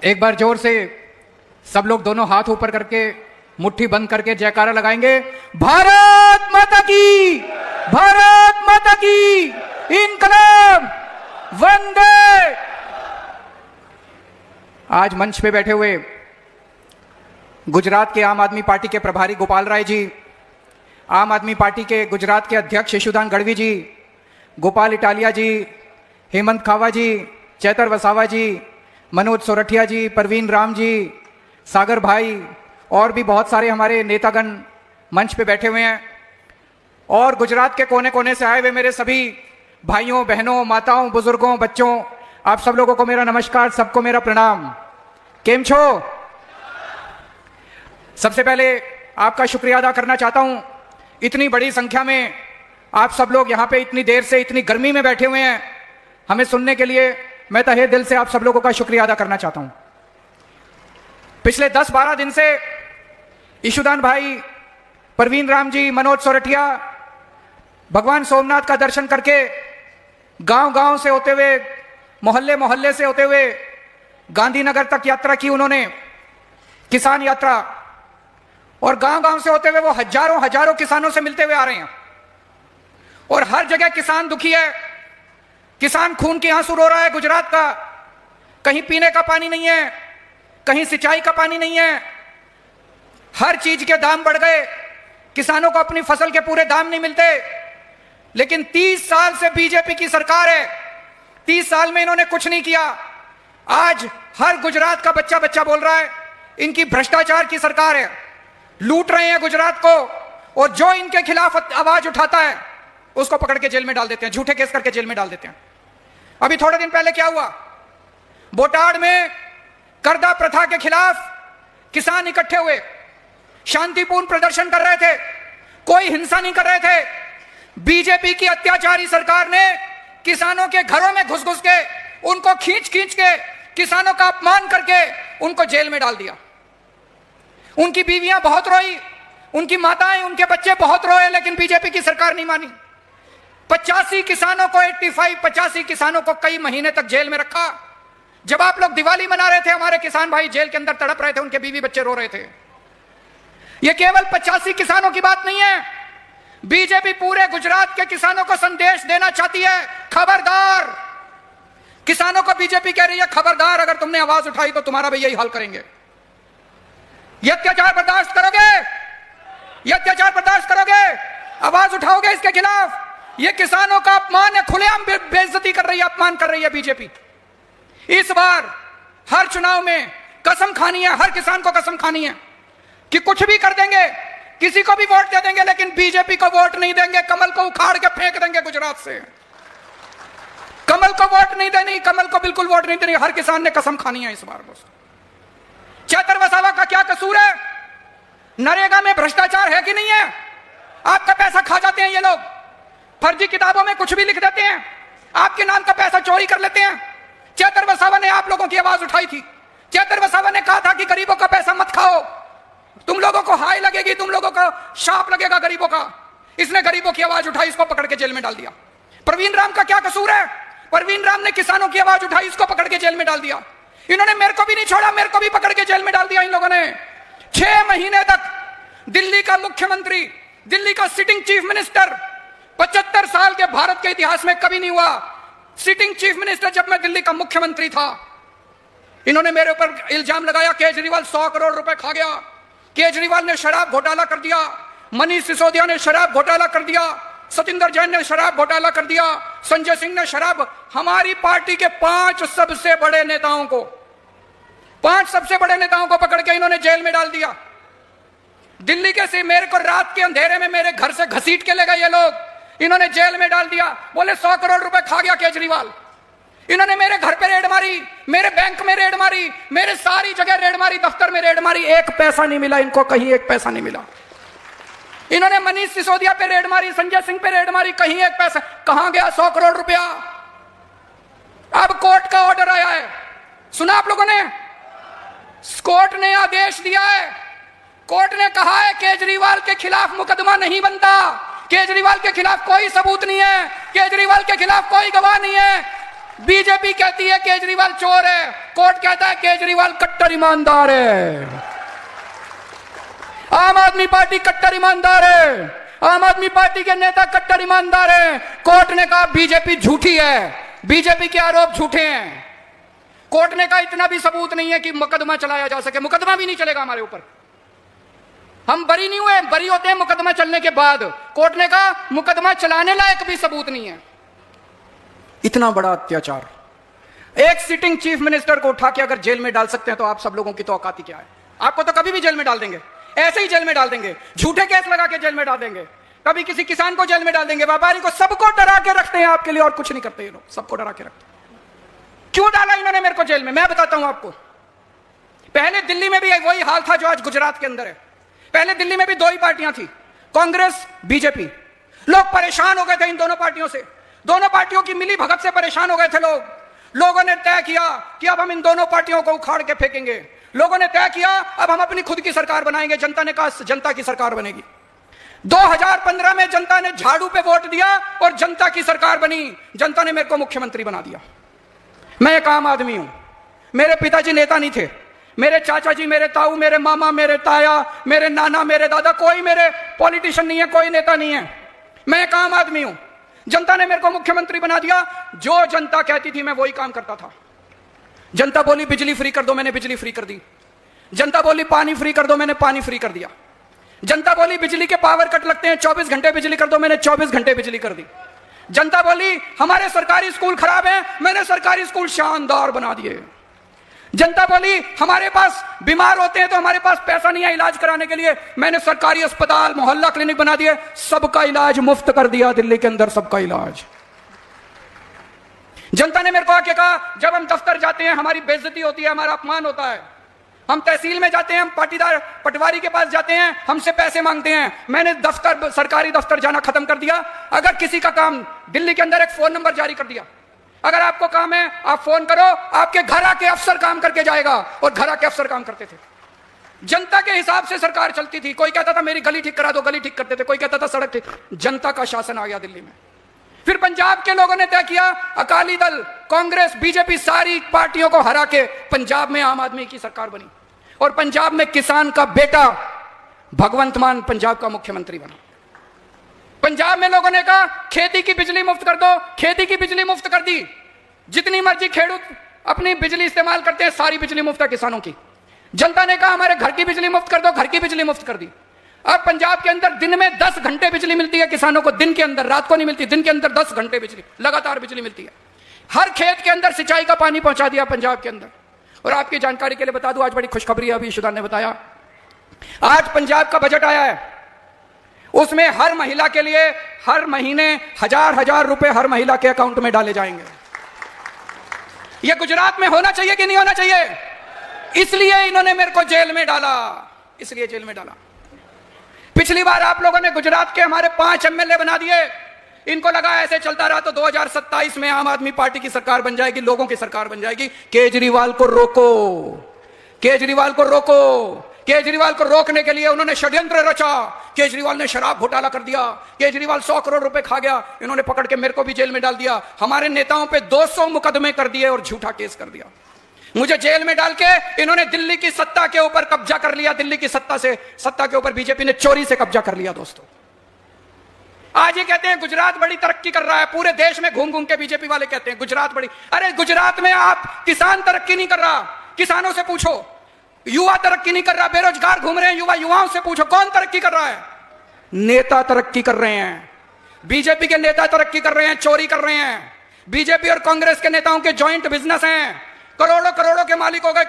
एक बार जोर से सब लोग दोनों हाथ ऊपर करके मुट्ठी बंद करके जयकारा लगाएंगे। भारत माता की, भारत माता की, इनकलाब, वंदे। आज मंच पे बैठे हुए गुजरात के आम आदमी पार्टी के प्रभारी गोपाल राय जी, आम आदमी पार्टी के गुजरात के अध्यक्ष यशुदान गढ़वी जी, गोपाल इटालिया जी, हेमंत खावा जी, चैतर वसावा जी, मनोज सोरठिया जी, परवीन राम जी, सागर भाई और भी बहुत सारे हमारे नेतागण मंच पे बैठे हुए हैं। और गुजरात के कोने कोने से आए हुए मेरे सभी भाइयों बहनों माताओं बुजुर्गों बच्चों, आप सब लोगों को मेरा नमस्कार, सबको मेरा प्रणाम। केम छो? सबसे पहले आपका शुक्रिया अदा करना चाहता हूं, इतनी बड़ी संख्या में आप सब लोग यहां पे इतनी देर से इतनी गर्मी में बैठे हुए हैं हमें सुनने के लिए। मैं तहे दिल से आप सब लोगों का शुक्रिया अदा करना चाहता हूं। पिछले 10-12 दिन से यशुदान भाई, परवीन राम जी, मनोज सोरठिया भगवान सोमनाथ का दर्शन करके गांव गांव से होते हुए, मोहल्ले मोहल्ले से होते हुए गांधीनगर तक यात्रा की उन्होंने, किसान यात्रा। और गांव गांव से होते हुए वो हजारों हजारों किसानों से मिलते हुए आ रहे हैं। और हर जगह किसान दुखी है, किसान खून के आंसू रो रहा है गुजरात का। कहीं पीने का पानी नहीं है, कहीं सिंचाई का पानी नहीं है, हर चीज के दाम बढ़ गए, किसानों को अपनी फसल के पूरे दाम नहीं मिलते। लेकिन 30 साल से बीजेपी की सरकार है, 30 साल में इन्होंने कुछ नहीं किया। आज हर गुजरात का बच्चा बच्चा बोल रहा है इनकी भ्रष्टाचार की सरकार है, लूट रहे हैं गुजरात को। और जो इनके खिलाफ आवाज उठाता है उसको पकड़ के जेल में डाल देते हैं, झूठे केस करके जेल में डाल देते हैं। अभी थोड़े दिन पहले क्या हुआ, बोटाड में करदा प्रथा के खिलाफ किसान इकट्ठे हुए, शांतिपूर्ण प्रदर्शन कर रहे थे, कोई हिंसा नहीं कर रहे थे। बीजेपी की अत्याचारी सरकार ने किसानों के घरों में घुस घुस के, उनको खींच खींच के, किसानों का अपमान करके उनको जेल में डाल दिया। उनकी बीवियां बहुत रोई, उनकी माताएं, उनके बच्चे बहुत रोए, लेकिन बीजेपी की सरकार नहीं मानी। 85 किसानों को 85 किसानों को कई महीने तक जेल में रखा। जब आप लोग दिवाली मना रहे थे, हमारे किसान भाई जेल के अंदर तड़प रहे थे, उनके बीवी बच्चे रो रहे थे। यह केवल 85 किसानों की बात नहीं है, बीजेपी पूरे गुजरात के किसानों को संदेश देना चाहती है। खबरदार, किसानों को बीजेपी कह रही है खबरदार, अगर तुमने आवाज उठाई तो तुम्हारा भी यही हाल करेंगे। यह अत्याचार बर्दाश्त करोगे? यह अत्याचार बर्दाश्त करोगे? आवाज उठाओगे इसके खिलाफ? यह किसानों का अपमान है, खुलेआम बेइज्जती कर रही है, अपमान कर रही है बीजेपी। इस बार हर चुनाव में कसम खानी है, हर किसान को कसम खानी है कि कुछ भी कर देंगे, किसी को भी वोट दे देंगे, लेकिन बीजेपी को वोट नहीं देंगे। कमल को उखाड़ के फेंक देंगे गुजरात से। कमल को वोट नहीं देनी, कमल को बिल्कुल वोट नहीं देनी। हर किसान ने कसम खानी है इस बार। दोस्तों, चैतर वसावा का क्या कसूर है? नरेगा में भ्रष्टाचार है कि नहीं है? आपका पैसा खा जाते हैं ये लोग, फर्जी किताबों में कुछ भी लिख देते हैं, आपके नाम का पैसा चोरी कर लेते हैं। चैतर वसावा ने आप लोगों की आवाज उठाई थी। चैतर वसावा ने कहा था कि गरीबों का पैसा मत खाओ, तुम लोगों को हाय लगेगी, तुम लोगों को शाप लगेगा गरीबों का। इसने गरीबों की आवाज उठाई, इसको पकड़ के जेल में डाल दिया। परवीन राम का क्या कसूर है? परवीन राम ने किसानों की आवाज उठाई, इसको पकड़ के जेल में डाल दिया। इन्होंने मेरे को भी नहीं छोड़ा, मेरे को भी पकड़ के जेल में डाल दिया इन लोगों ने। 6 महीने तक दिल्ली का मुख्यमंत्री, दिल्ली का सिटिंग चीफ मिनिस्टर, 75 साल के भारत के इतिहास में कभी नहीं हुआ। सिटिंग चीफ मिनिस्टर जब मैं दिल्ली का मुख्यमंत्री था, इन्होंने मेरे ऊपर इल्जाम लगाया केजरीवाल 100 करोड़ रुपए खा गया, केजरीवाल ने शराब घोटाला कर दिया, मनीष सिसोदिया ने शराब घोटाला कर दिया, सतिंदर जैन ने शराब घोटाला कर दिया, संजय सिंह ने शराब। हमारी पार्टी के 5 सबसे बड़े नेताओं को, 5 सबसे बड़े नेताओं को पकड़ के इन्होंने जेल में डाल दिया। दिल्ली के से मेरे को रात के अंधेरे में मेरे घर से घसीट के ले गए ये लोग, इन्होंने जेल में डाल दिया। बोले 100 करोड़ रुपए खा गया केजरीवाल। इन्होंने मेरे घर पे रेड मारी, मेरे बैंक में रेड मारी, मेरे सारी जगह रेड मारी, दफ्तर में रेड मारी, एक पैसा नहीं मिला इनको, कहीं एक पैसा नहीं मिला। इन्होंने मनीष सिसोदिया पे रेड मारी, संजय सिंह पे रेड मारी, कहीं एक पैसा। कहां गया 100 करोड़ रुपया? अब कोर्ट का ऑर्डर आया है, सुना आप लोगों ने? कोर्ट ने आदेश दिया है, कोर्ट ने कहा है केजरीवाल के खिलाफ मुकदमा नहीं बनता, केजरीवाल के खिलाफ कोई सबूत नहीं है, केजरीवाल के खिलाफ कोई गवाह नहीं है। बीजेपी कहती है केजरीवाल चोर है, कोर्ट कहता है केजरीवाल कट्टर ईमानदार है। आम आदमी पार्टी कट्टर ईमानदार है, आम आदमी पार्टी के नेता कट्टर ईमानदार है। कोर्ट ने कहा बीजेपी झूठी है, बीजेपी के आरोप झूठे हैं। कोर्ट ने कहा इतना भी सबूत नहीं है कि मुकदमा चलाया जा सके, मुकदमा भी नहीं चलेगा हमारे ऊपर, हम बरी नहीं हुए, बरी होते हैं मुकदमा चलने के बाद। कोर्ट ने कहा मुकदमा चलाने लायक भी सबूत नहीं है। इतना बड़ा अत्याचार, एक सिटिंग चीफ मिनिस्टर को उठा के अगर जेल में डाल सकते हैं तो आप सब लोगों की तो औकात क्या है। आपको तो कभी भी जेल में डाल देंगे, ऐसे ही जेल में डाल देंगे, झूठे केस लगा के जेल में डाल देंगे, कभी किसी किसान को जेल में डाल देंगे, व्यापारी को, सबको डरा के रखते हैं आपके लिए और कुछ नहीं करते ये लोग, सबको डरा के रखते हैं। क्यों डाला इन्होंने मेरे को जेल में, मैं बताता हूं आपको। पहले दिल्ली में भी वही हाल था जो आज गुजरात के अंदर है। पहले दिल्ली में भी दो ही पार्टियां थी, कांग्रेस बीजेपी। लोग परेशान हो गए थे इन दोनों पार्टियों से, दोनों पार्टियों की मिली भगत से परेशान हो गए थे लोग। लोगों ने तय किया कि अब हम इन दोनों पार्टियों को उखाड़ के फेंकेंगे। लोगों ने तय किया अब हम अपनी खुद की सरकार बनाएंगे। जनता ने कहा जनता की सरकार बनेगी। 2015 में जनता ने झाड़ू पे वोट दिया और जनता की सरकार बनी। जनता ने मेरे को मुख्यमंत्री बना दिया। मैं एक आम आदमी हूं, मेरे पिताजी नेता नहीं थे, मेरे चाचा जी, मेरे ताऊ, मेरे मामा, मेरे ताया, मेरे नाना, मेरे दादा, कोई मेरे पॉलिटिशियन नहीं है, कोई नेता नहीं है। मैं एक आम आदमी हूं। जनता ने मेरे को मुख्यमंत्री बना दिया। जो जनता कहती थी मैं वही काम करता था। जनता बोली बिजली फ्री कर दो, मैंने बिजली फ्री कर दी। जनता बोली पानी फ्री कर दो, मैंने पानी फ्री कर दिया। जनता बोली बिजली के पावर कट लगते हैं, 24 घंटे बिजली कर दो, मैंने 24 घंटे बिजली कर दी। जनता बोली हमारे सरकारी स्कूल खराब हैं, मैंने सरकारी स्कूल शानदार बना दिए। जनता बोली हमारे पास बीमार होते हैं तो हमारे पास पैसा नहीं है इलाज कराने के लिए, मैंने सरकारी अस्पताल, मोहल्ला क्लिनिक बना दिए, सबका इलाज मुफ्त कर दिया दिल्ली के अंदर, सबका इलाज। जनता ने मेरे को आके कहा जब हम दफ्तर जाते हैं हमारी बेइज्जती होती है, हमारा अपमान होता है। हम तहसील में जाते हैं, हम पाटीदार पटवारी के पास जाते हैं, हमसे पैसे मांगते हैं। मैंने दफ्तर, सरकारी दफ्तर जाना खत्म कर दिया। अगर किसी का काम, दिल्ली के अंदर एक फोन नंबर जारी कर दिया, अगर आपको काम है आप फोन करो, आपके घर आके अफसर काम करके जाएगा। और घर आके अफसर काम करते थे। जनता के हिसाब से सरकार चलती थी। कोई कहता था मेरी गली ठीक करा दो, गली ठीक करते थे। कोई कहता था सड़क ठीक। जनता का शासन आ गया दिल्ली में। फिर पंजाब के लोगों ने तय किया, अकाली दल, कांग्रेस, बीजेपी, सारी पार्टियों को हरा के पंजाब में आम आदमी की सरकार बनी। और पंजाब में किसान का बेटा भगवंत मान पंजाब का मुख्यमंत्री बना। पंजाब में लोगों ने कहा खेती की बिजली मुफ्त कर दो, खेती की बिजली मुफ्त कर दी। जितनी मर्जी खेडूत अपनी बिजली इस्तेमाल करते हैं, सारी बिजली मुफ्त है किसानों की। जनता ने कहा हमारे घर की बिजली मुफ्त कर दो, घर की बिजली मुफ्त कर दी। अब पंजाब के अंदर दिन में 10 घंटे बिजली मिलती है किसानों को, दिन के अंदर, रात को नहीं मिलती, दिन के अंदर 10 घंटे बिजली, लगातार बिजली मिलती है। हर खेत के अंदर सिंचाई का पानी पहुंचा दिया पंजाब के अंदर। और आपकी जानकारी के लिए बता दूं, आज बड़ी खुशखबरी है, अभी शुदा ने बताया, आज पंजाब का बजट आया है, उसमें हर महिला के लिए हर महीने 1000 रुपए हर महिला के अकाउंट में डाले जाएंगे। यह गुजरात में होना चाहिए कि नहीं होना चाहिए? इसलिए इन्होंने मेरे को जेल में डाला, इसलिए जेल में डाला। पिछली बार आप लोगों ने गुजरात के हमारे 5 एमएलए बना दिए। इनको लगा ऐसे चलता रहा तो 2027 में आम आदमी पार्टी की सरकार बन जाएगी, लोगों की सरकार बन जाएगी। केजरीवाल को रोको, केजरीवाल को रोको। केजरीवाल को रोकने के लिए उन्होंने षड्यंत्र रचा। केजरीवाल ने शराब घोटाला कर दिया, केजरीवाल 100 करोड़ रुपए खा गया, इन्होंने पकड़ के मेरे को भी जेल में डाल दिया। हमारे नेताओं पे 200 मुकदमे कर दिए और झूठा केस कर दिया। मुझे जेल में डाल के इन्होंने दिल्ली की सत्ता के ऊपर कब्जा कर लिया। दिल्ली की सत्ता के ऊपर बीजेपी ने चोरी से कब्जा कर लिया। दोस्तों, आज ये कहते हैं गुजरात बड़ी तरक्की कर रहा है, पूरे देश में घूम घूम के बीजेपी वाले कहते हैं गुजरात बड़ी। अरे गुजरात में आप किसान तरक्की नहीं कर रहा, किसानों से पूछो। युवा तरक्की नहीं कर रहा, बेरोजगार घूम रहे हैं युवा, युवाओं से पूछो कौन तरक्की कर रहा है? नेता तरक्की कर रहे हैं, बीजेपी के नेता तरक्की कर रहे हैं, चोरी कर रहे हैं। बीजेपी और कांग्रेस के नेताओं के जॉइंट बिजनेस हैं, करोड़ों करोड़ों के मालिक हो गए।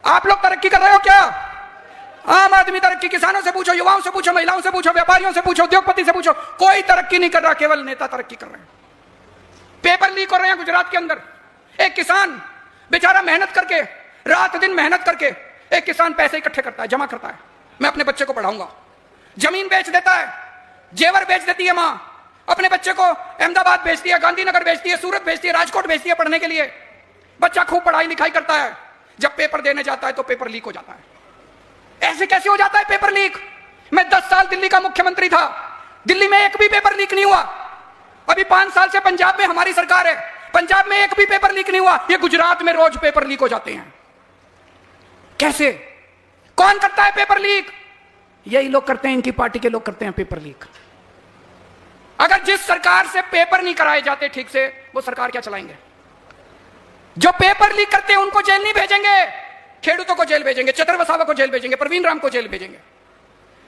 आप लोग तरक्की कर रहे हो क्या? आम आदमी तरक्की, किसानों से पूछो, युवाओं से पूछो, महिलाओं से पूछो, व्यापारियों से पूछो, उद्योगपति से पूछो, कोई तरक्की नहीं कर रहा, केवल नेता तरक्की कर रहे हैं। पेपर लीक हो रहे हैं गुजरात के अंदर। एक किसान बेचारा मेहनत करके, रात दिन मेहनत करके, एक किसान पैसे इकट्ठे करता है, जमा करता है, मैं अपने बच्चे को पढ़ाऊंगा, जमीन बेच देता है, जेवर बेच देती है मां, अपने बच्चे को अहमदाबाद भेजती है, गांधीनगर भेजती है, सूरत भेजती है, राजकोट भेजती है पढ़ने के लिए। बच्चा खूब पढ़ाई लिखाई करता है, जब पेपर देने जाता है तो पेपर लीक हो जाता है। ऐसे कैसे हो जाता है पेपर लीक? मैं 10 साल दिल्ली का मुख्यमंत्री था, दिल्ली में एक भी पेपर लीक नहीं हुआ। अभी 5 साल से पंजाब में हमारी सरकार है, पंजाब में एक भी पेपर लीक नहीं हुआ, ये गुजरात में रोज पेपर लीक हो जाते हैं। कैसे? कौन करता है पेपर लीक? यही लोग करते हैं, इनकी पार्टी के लोग करते हैं पेपर लीक। अगर जिस सरकार से पेपर नहीं कराए जाते ठीक से, वो सरकार क्या चलाएंगे? जो पेपर लीक करते हैं उनको जेल नहीं भेजेंगे, खेडूतों को जेल भेजेंगे, चतर वसावा को जेल भेजेंगे, प्रवीण राम को जेल भेजेंगे।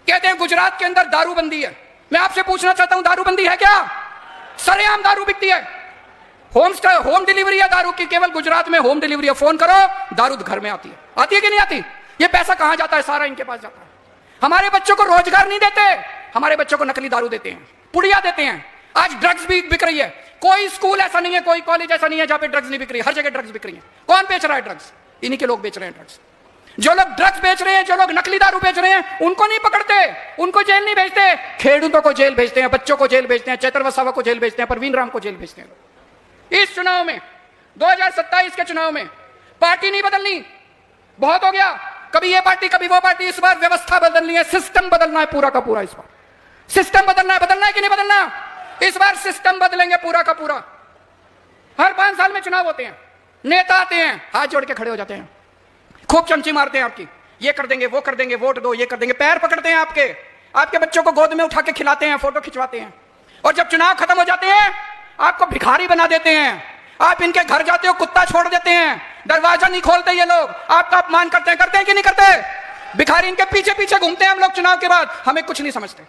कहते हैं गुजरात के अंदर दारूबंदी है। मैं आपसे पूछना चाहता हूं, दारूबंदी है क्या? सरेआम दारू बिकती है, होम डिलीवरी है दारू की, केवल गुजरात में होम डिलीवरी है। फोन करो, दारू घर में आती है कि नहीं आती? ये पैसा कहां जाता है? सारा इनके पास जाता है। हमारे बच्चों को रोजगार नहीं देते, हमारे बच्चों को नकली दारू देते हैं, पुड़िया देते हैं। आज ड्रग्स भी बिक रही है। कोई स्कूल ऐसा नहीं है, कोई कॉलेज ऐसा नहीं है जहां पे ड्रग्स नहीं बिक रही। हर जगह ड्रग्स बिक रही है। कौन बेच रहा है ड्रग्स? इन्हीं के लोग बेच रहे हैं ड्रग्स। जो लोग ड्रग्स बेच रहे हैं, जो लोग नकली दारू बेच रहे हैं, उनको नहीं पकड़ते, उनको जेल नहीं भेजते, खेडूतों को जेल भेजते हैं, बच्चों को जेल भेजते हैं, चैतर वसावा को जेल भेजते हैं, प्रवीण राम को जेल भेजते हैं। इस चुनाव में 2027 के चुनाव में पार्टी नहीं बदलनी, बहुत हो गया। कभी ये पार्टी कभी वो पार्टी, इस बार व्यवस्था बदलनी है, सिस्टम बदलना है पूरा का पूरा। इस बार सिस्टम बदलना है कि नहीं बदलना? इस बार सिस्टम बदलेंगे पूरा का पूरा। हर 5 साल में चुनाव होते हैं, नेता आते हैं, हाथ जोड़ के खड़े हो जाते हैं, खूब चमची मारते हैं आपकी, ये कर देंगे, वो कर देंगे, वोट दो, ये कर देंगे, पैर पकड़ते हैं आपके बच्चों को गोद में उठा के खिलाते हैं, फोटो खिंचवाते हैं, और जब चुनाव खत्म हो जाते हैं आपको भिखारी बना देते हैं। आप इनके घर जाते हो, कुत्ता छोड़ देते हैं, दरवाजा नहीं खोलते ये लोग, आपका अपमान करते हैं कि नहीं करते? भिखारी इनके पीछे पीछे घूमते हैं हम लोग चुनाव के बाद, हमें कुछ नहीं समझते,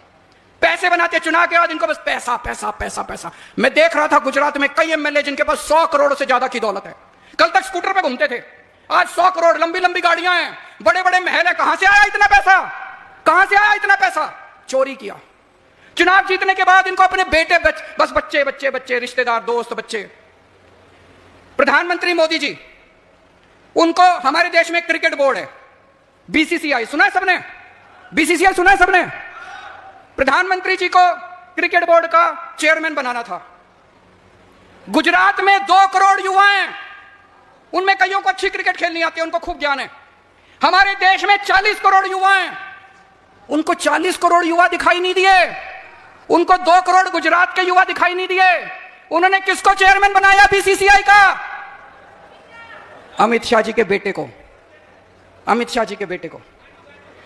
पैसे बनाते हैं चुनाव के बाद, इनको बस पैसा पैसा पैसा पैसा। मैं देख रहा था गुजरात में कई एमएलए जिनके पास 100 करोड़ से ज्यादा की दौलत है, कल तक स्कूटर पे घूमते थे, आज 100 करोड़, लंबी लंबी गाड़ियां हैं, बड़े बड़े महल है। कहां से आया इतना पैसा? कहां से आया इतना पैसा? चोरी किया। चुनाव जीतने के बाद इनको अपने बेटे बस बच्चे बच्चे बच्चे, रिश्तेदार, दोस्त, बच्चे। प्रधानमंत्री मोदी जी, उनको हमारे देश में क्रिकेट बोर्ड है, बीसीसीआई, सुना है सबने? बीसीसीआई सुना है सबने? प्रधानमंत्री जी को क्रिकेट बोर्ड का चेयरमैन बनाना था। गुजरात में 2 करोड़ युवा हैं, उनमें कईयों को अच्छी क्रिकेट खेलनी आती है, उनको खूब ज्ञान है। हमारे देश में 40 करोड़ युवा हैं, उनको 40 करोड़ युवा दिखाई नहीं दिए, उनको 2 करोड़ गुजरात के युवा दिखाई नहीं दिए। उन्होंने किसको चेयरमैन बनाया बीसीसीआई का? अमित शाह जी के बेटे को, अमित शाह जी के बेटे को।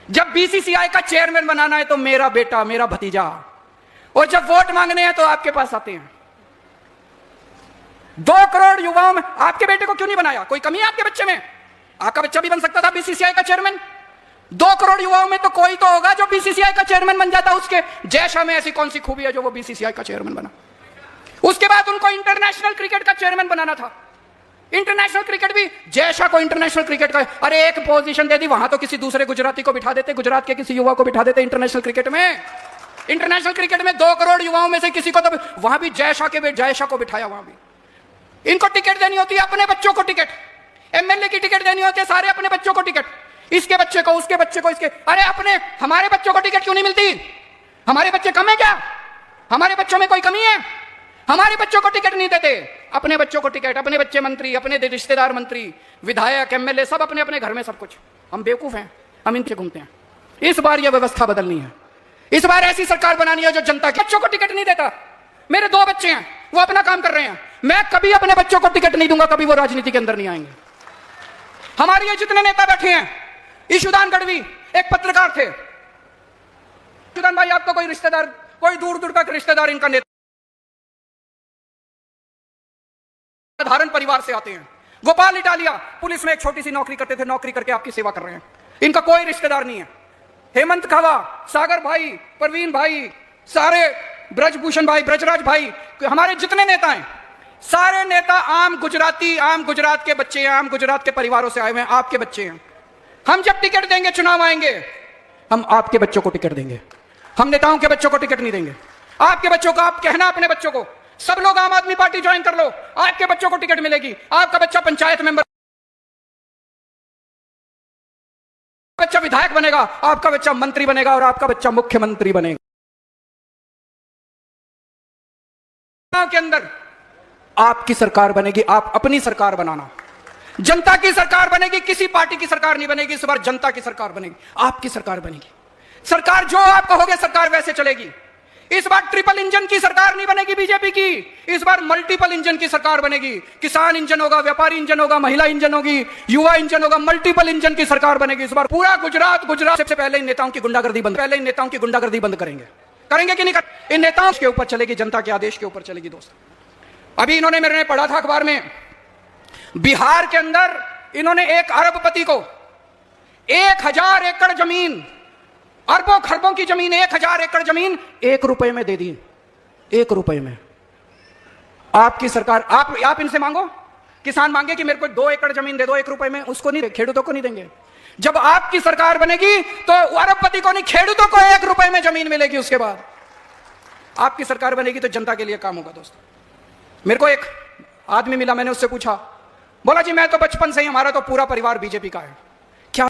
जब बीसीसीआई का चेयरमैन बनाना है तो मेरा बेटा, मेरा भतीजा, और जब वोट मांगने हैं तो आपके पास आते हैं। 2 करोड़ युवाओं में आपके बेटे को क्यों नहीं बनाया? कोई कमी है आपके बच्चे में? आपका बच्चा भी बन सकता था बीसीसीआई का चेयरमैन। 2 करोड़ युवाओं में तो कोई तो होगा जो बीसीसीआई का चेयरमैन बन जाता। उसके जैशा में ऐसी कौन सी खूबी है जो वो बीसीसीआई का चेयरमैन बना? उसके बाद उनको इंटरनेशनल क्रिकेट का चेयरमैन बनाना था। इंटरनेशनल क्रिकेट भी जैशा को इंटरनेशनल क्रिकेट का, अरे एक पोजीशन दे दी, वहां तो किसी दूसरे गुजराती को बिठा देते, गुजरात के किसी युवा को बिठा देते इंटरनेशनल क्रिकेट में। इंटरनेशनल क्रिकेट में 2 करोड़ युवाओं में से किसी को, तो वहां भी जैशा को बिठाया। वहां भी इनको टिकट देनी होती है, अपने बच्चों को टिकट, एमएलए की टिकट देनी होती है, सारे अपने बच्चों को टिकट, इसके बच्चे को, उसके बच्चे को, इसके। अरे अपने, हमारे बच्चों को टिकट क्यों नहीं मिलती? हमारे बच्चे कम है क्या? हमारे बच्चों में कोई कमी है? हमारे बच्चों को टिकट नहीं देते, अपने बच्चों को टिकट, अपने बच्चे मंत्री, अपने रिश्तेदार मंत्री, विधायक, एमएलए, सब अपने अपने घर में सब कुछ। हम बेवकूफ हैं, हम इनसे घूमते हैं। इस बार यह व्यवस्था बदलनी है। इस बार ऐसी सरकार बनानी है जो जनता के बच्चों को टिकट नहीं देता। मेरे 2 बच्चे हैं, वो अपना काम कर रहे हैं, मैं कभी अपने बच्चों को टिकट नहीं दूंगा, कभी वो राजनीति के अंदर नहीं आएंगे। हमारे ये जितने नेता बैठे हैं, ईशुदान गढ़वी एक पत्रकार थे। ईशुदान भाई, आपका कोई रिश्तेदार, कोई दूर दूर तक रिश्तेदार इनका नेता, साधारण परिवार से आते हैं। गोपाल इटालिया पुलिस में एक छोटी सी नौकरी करते थे, नौकरी करके आपकी सेवा कर रहे हैं, इनका कोई रिश्तेदार नहीं है। हेमंत खवा, सागर भाई, प्रवीण भाई, सारे ब्रजभूषण भाई, ब्रजराज भाई, हमारे जितने नेता हैं, सारे नेता आम गुजराती, आम गुजरात के बच्चे हैं, आम गुजरात के परिवारों से आए हुए हैं, आपके बच्चे हैं। हम जब टिकट देंगे, चुनाव आएंगे, हम आपके बच्चों को टिकट देंगे, हम नेताओं के बच्चों को टिकट नहीं देंगे। आपके बच्चों को, आप कहना अपने बच्चों को, सब लोग आम आदमी पार्टी ज्वाइन कर लो, आपके बच्चों को टिकट मिलेगी। आपका बच्चा पंचायत मेंबर, बच्चा विधायक बनेगा, आपका बच्चा मंत्री बनेगा, और आपका बच्चा मुख्यमंत्री बनेगा। के अंदर आपकी सरकार बनेगी, आप अपनी सरकार बनाना। जनता की सरकार बनेगी, किसी पार्टी की सरकार नहीं बनेगी। इस बार जनता की सरकार बनेगी, आपकी सरकार बनेगी। सरकार जो आप कहोगे सरकार वैसे चलेगी। इस बार ट्रिपल इंजन की सरकार नहीं बनेगी बीजेपी की, इस बार मल्टीपल इंजन की सरकार बनेगी। किसान इंजन होगा, व्यापारी इंजन होगा, महिला इंजन होगी, युवा इंजन होगा, मल्टीपल इंजन की सरकार बनेगी इस बार। पूरा गुजरात सबसे पहले इन नेताओं की गुंडागर्दी बंद करेंगे कि नहीं इन नेताओं के ऊपर चलेगी, जनता के आदेश के ऊपर चलेगी। दोस्तों अभी इन्होंने, मैंने पढ़ा था अखबार में, बिहार के अंदर इन्होंने एक अरबपति को 1000 एकड़ जमीन, अरबों खरबों की जमीन, 1000 एकड़ जमीन 1 रुपए में दे दी। 1 रुपए में। आपकी सरकार, आप इनसे मांगो, किसान मांगे कि मेरे को 2 एकड़ जमीन दे दो 1 रुपए में, उसको नहीं, खेडूतों को नहीं देंगे। जब आपकी सरकार बनेगी तो अरबपति को नहीं, खेडूतों को 1 रुपए में जमीन मिलेगी। उसके बाद आपकी सरकार बनेगी तो जनता के लिए काम होगा। दोस्तों मेरे को एक आदमी मिला, मैंने उससे पूछा, बोला जी मैं तो बचपन से ही, हमारा तो पूरा परिवार बीजेपी का है। क्या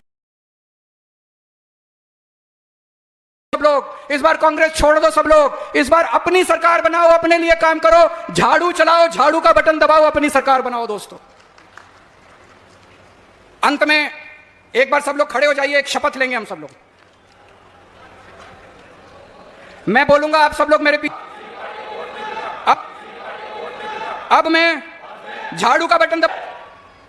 सब लोग इस बार कांग्रेस छोड़ दो, सब लोग इस बार अपनी सरकार बनाओ, अपने लिए काम करो, झाड़ू चलाओ, झाड़ू का बटन दबाओ, अपनी सरकार बनाओ। दोस्तों अंत में एक बार सब लोग खड़े हो जाइए, एक शपथ लेंगे हम सब लोग। मैं बोलूंगा, आप सब लोग मेरे पीछे। अब मैं झाड़ू का बटन दबा